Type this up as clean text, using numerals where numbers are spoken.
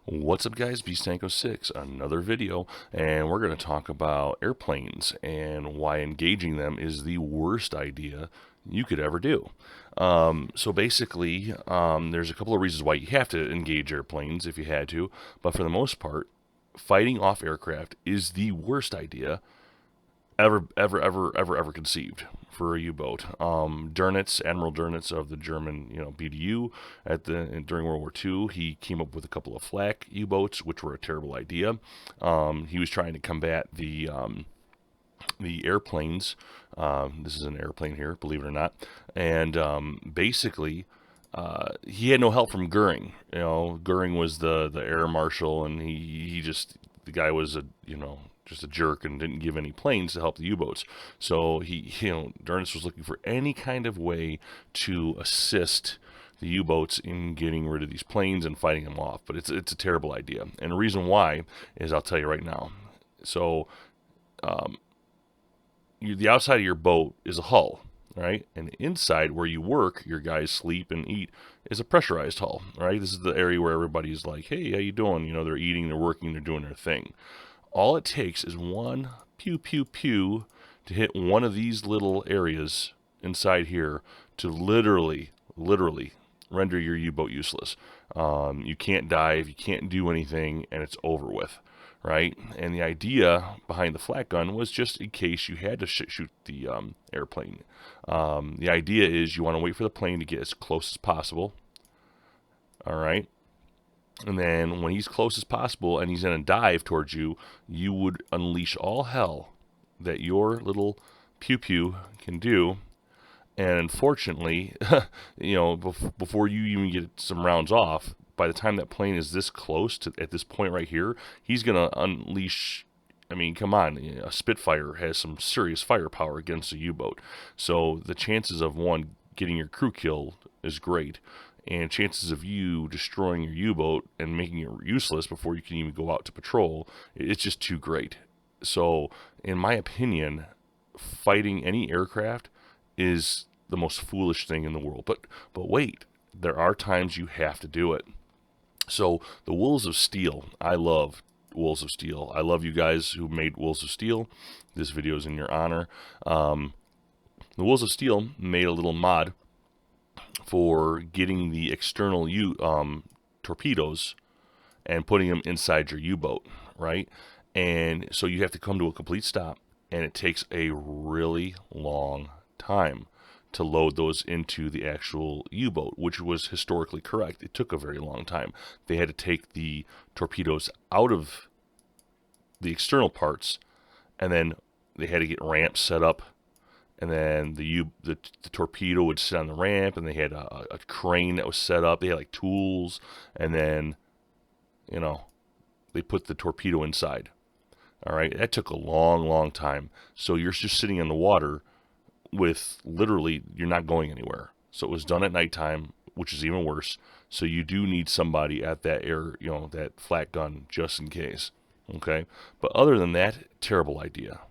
What's up, guys? Beastanko6, another video, and we're going to talk about airplanes and why engaging them is the worst idea you could ever do. So basically, there's a couple of reasons why you have to engage airplanes if you had to, but for the most part, fighting off aircraft is the worst idea ever conceived for a U-boat. Admiral Dönitz of the German, BDU during World War II, he came up with a couple of FLAK U-boats, which were a terrible idea. He was trying to combat the airplanes. This is an airplane here, believe it or not, and basically. He had no help from Goering. Goering was the air marshal, and the guy was just a jerk and didn't give any planes to help the U-boats. So Dönitz was looking for any kind of way to assist the U-boats in getting rid of these planes and fighting them off. But it's a terrible idea, and the reason why is I'll tell you right now. So the outside of your boat is a hull. Right, and inside where you work, your guys sleep and eat, is a pressurized hull. Right, this is the area where everybody's like, "Hey, how you doing?" They're eating, they're working, they're doing their thing. All it takes is one pew pew pew to hit one of these little areas inside here to literally render your U-boat useless. You can't dive, you can't do anything, and it's over with. Right, and the idea behind the flak gun was just in case you had to shoot the airplane. The idea is you want to wait for the plane to get as close as possible. All right, and then when he's close as possible and he's in a dive towards you, you would unleash all hell that your little pew pew can do. And unfortunately, before you even get some rounds off, by the time that plane is this close to at this point right here, he's going to unleash. I mean, come on, a Spitfire has some serious firepower against a U-boat. So the chances of one getting your crew killed is great, and chances of you destroying your U-boat and making it useless before you can even go out to patrol, it's just too great. So, in my opinion, fighting any aircraft is the most foolish thing in the world. But wait, there are times you have to do it. So the Wolves of Steel, I love Wolves of Steel. I love you guys who made Wolves of Steel. This video is in your honor. The Wolves of Steel made a little mod for getting the external torpedoes and putting them inside your U-boat, right? And so you have to come to a complete stop, and it takes a really long time to load those into the actual U-boat, which was historically correct. It took a very long time. They had to take the torpedoes out of the external parts, and then they had to get ramps set up, and then the torpedo would sit on the ramp, and they had a crane that was set up. They had like tools, and then they put the torpedo inside. All right, that took a long time. So you're just sitting in the water with literally, you're not going anywhere. So it was done at nighttime, which is even worse. So you do need somebody at that that flak gun just in case. Okay, but other than that, terrible idea.